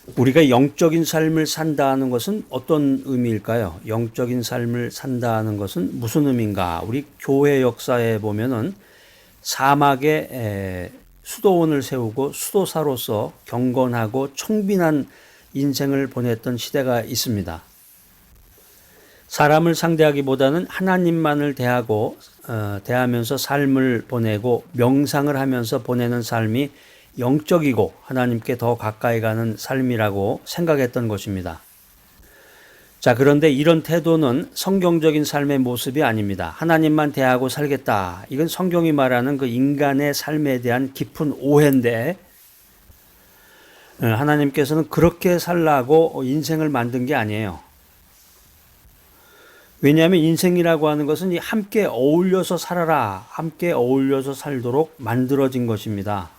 우리가 영적인 삶을 산다는 것은 어떤 의미일까요? 영적인 삶을 산다는 것은 무슨 의미인가? 우리 교회 역사에 보면은 사막에 수도원을 세우고 수도사로서 경건하고 청빈한 인생을 보냈던 시대가 있습니다. 사람을 상대하기보다는 하나님만을 대하면서 삶을 보내고 명상을 하면서 보내는 삶이 영적이고 하나님께 더 가까이 가는 삶이라고 생각했던 것입니다. 자, 그런데 이런 태도는 성경적인 삶의 모습이 아닙니다. 하나님만 대하고 살겠다. 이건 성경이 말하는 그 인간의 삶에 대한 깊은 오해인데, 하나님께서는 그렇게 살라고 인생을 만든 게 아니에요. 왜냐하면 인생이라고 하는 것은 함께 어울려서 살아라, 함께 어울려서 살도록 만들어진 것입니다.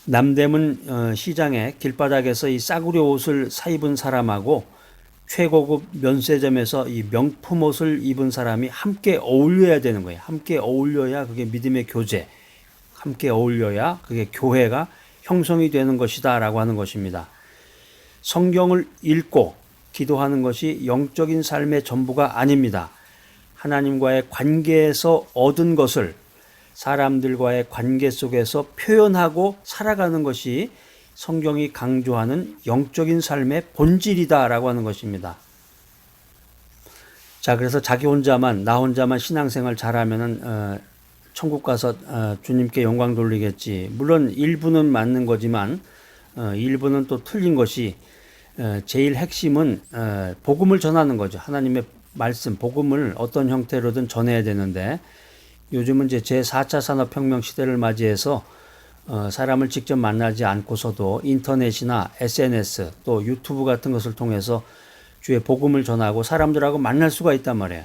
남대문 시장의 길바닥에서 이 싸구려 옷을 사입은 사람하고 최고급 면세점에서 이 명품 옷을 입은 사람이 함께 어울려야 되는 거예요. 함께 어울려야 그게 믿음의 교제, 함께 어울려야 그게 교회가 형성이 되는 것이다 라고 하는 것입니다. 성경을 읽고 기도하는 것이 영적인 삶의 전부가 아닙니다. 하나님과의 관계에서 얻은 것을 사람들과의 관계 속에서 표현하고 살아가는 것이 성경이 강조하는 영적인 삶의 본질이다라고 하는 것입니다. 자, 그래서 나 혼자만 신앙생활 잘하면은 천국 가서 주님께 영광 돌리겠지. 물론 일부는 맞는 거지만 일부는 또 틀린 것이 제일 핵심은 복음을 전하는 거죠. 하나님의 말씀, 복음을 어떤 형태로든 전해야 되는데 요즘은 이제 제4차 산업혁명 시대를 맞이해서 사람을 직접 만나지 않고서도 인터넷이나 SNS 또 유튜브 같은 것을 통해서 주의 복음을 전하고 사람들하고 만날 수가 있단 말이에요.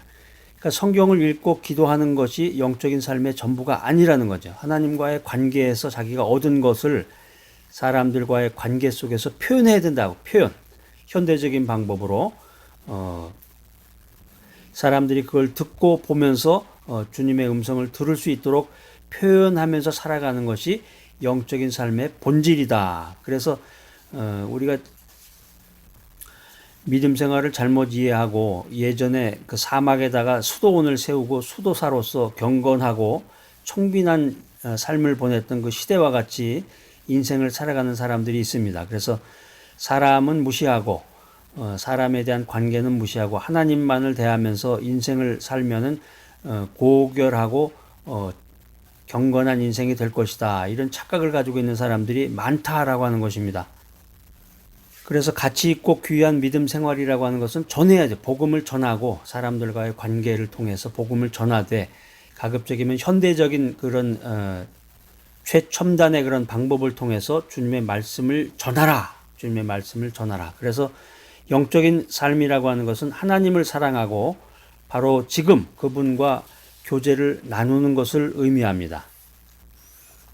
그러니까 성경을 읽고 기도하는 것이 영적인 삶의 전부가 아니라는 거죠. 하나님과의 관계에서 자기가 얻은 것을 사람들과의 관계 속에서 표현해야 된다고. 표현. 현대적인 방법으로 사람들이 그걸 듣고 보면서 주님의 음성을 들을 수 있도록 표현하면서 살아가는 것이 영적인 삶의 본질이다. 그래서 우리가 믿음 생활을 잘못 이해하고 예전에 그 사막에다가 수도원을 세우고 수도사로서 경건하고 청빈한 삶을 보냈던 그 시대와 같이 인생을 살아가는 사람들이 있습니다. 그래서 사람은 무시하고 사람에 대한 관계는 무시하고 하나님만을 대하면서 인생을 살면은 고결하고 경건한 인생이 될 것이다. 이런 착각을 가지고 있는 사람들이 많다라고 하는 것입니다. 그래서 가치 있고 귀한 믿음 생활이라고 하는 것은 전해야죠. 복음을 전하고 사람들과의 관계를 통해서 복음을 전하되 가급적이면 현대적인 그런 최첨단의 그런 방법을 통해서 주님의 말씀을 전하라. 주님의 말씀을 전하라. 그래서 영적인 삶이라고 하는 것은 하나님을 사랑하고 바로 지금 그분과 교제를 나누는 것을 의미합니다.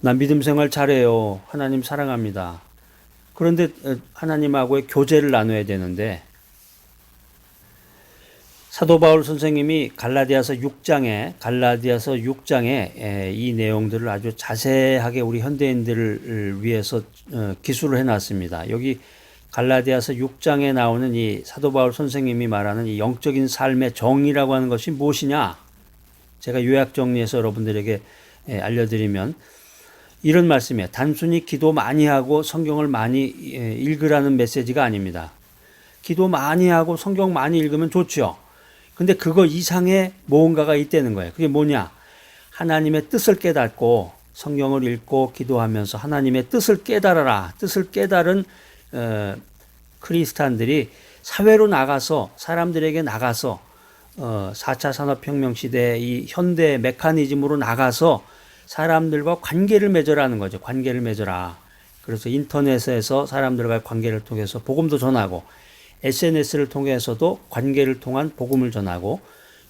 난 믿음 생활 잘해요. 하나님 사랑합니다. 그런데 하나님하고의 교제를 나눠야 되는데 사도 바울 선생님이 갈라디아서 6장에 이 내용들을 아주 자세하게 우리 현대인들을 위해서 기술을 해놨습니다. 여기 갈라디아서 6장에 나오는 이 사도 바울 선생님이 말하는 이 영적인 삶의 정의라고 하는 것이 무엇이냐? 제가 요약 정리해서 여러분들에게 알려드리면 이런 말씀이에요. 단순히 기도 많이 하고 성경을 많이 읽으라는 메시지가 아닙니다. 기도 많이 하고 성경 많이 읽으면 좋죠. 근데 그거 이상의 무언가가 있다는 거예요. 그게 뭐냐? 하나님의 뜻을 깨닫고 성경을 읽고 기도하면서 하나님의 뜻을 깨달아라. 뜻을 깨달은 크리스찬들이 사회로 나가서 사람들에게 나가서 4차 산업혁명 시대의 이 현대 메커니즘으로 나가서 사람들과 관계를 맺으라는 거죠. 관계를 맺어라. 그래서 인터넷에서 사람들과의 관계를 통해서 복음도 전하고 SNS를 통해서도 관계를 통한 복음을 전하고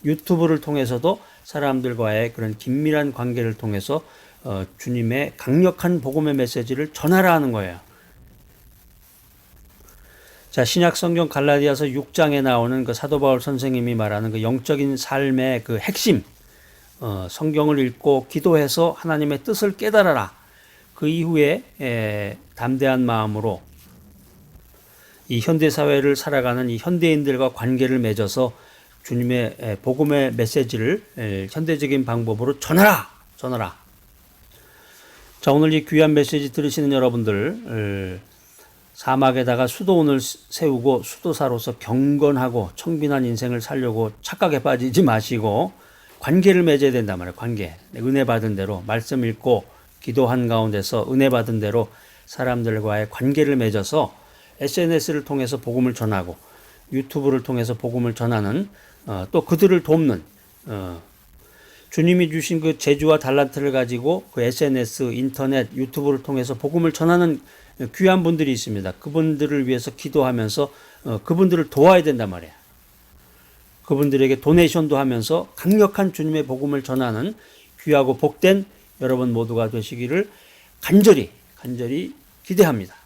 유튜브를 통해서도 사람들과의 그런 긴밀한 관계를 통해서 주님의 강력한 복음의 메시지를 전하라 하는 거예요. 자, 신약 성경 갈라디아서 6장에 나오는 그 사도 바울 선생님이 말하는 그 영적인 삶의 그 핵심, 성경을 읽고 기도해서 하나님의 뜻을 깨달아라. 그 이후에 담대한 마음으로 이 현대 사회를 살아가는 이 현대인들과 관계를 맺어서 주님의 복음의 메시지를 현대적인 방법으로 전하라. 자, 오늘 이 귀한 메시지 들으시는 여러분들, 사막에다가 수도원을 세우고 수도사로서 경건하고 청빈한 인생을 살려고 착각에 빠지지 마시고 관계를 맺어야 된단 말이에요. 관계. 은혜 받은 대로 말씀 읽고 기도한 가운데서 은혜 받은 대로 사람들과의 관계를 맺어서 SNS를 통해서 복음을 전하고 유튜브를 통해서 복음을 전하는 또 그들을 돕는 주님이 주신 그 재주와 달란트를 가지고 그 SNS, 인터넷, 유튜브를 통해서 복음을 전하는 귀한 분들이 있습니다. 그분들을 위해서 기도하면서 그분들을 도와야 된단 말이에요. 그분들에게 도네이션도 하면서 강력한 주님의 복음을 전하는 귀하고 복된 여러분 모두가 되시기를 간절히 기대합니다.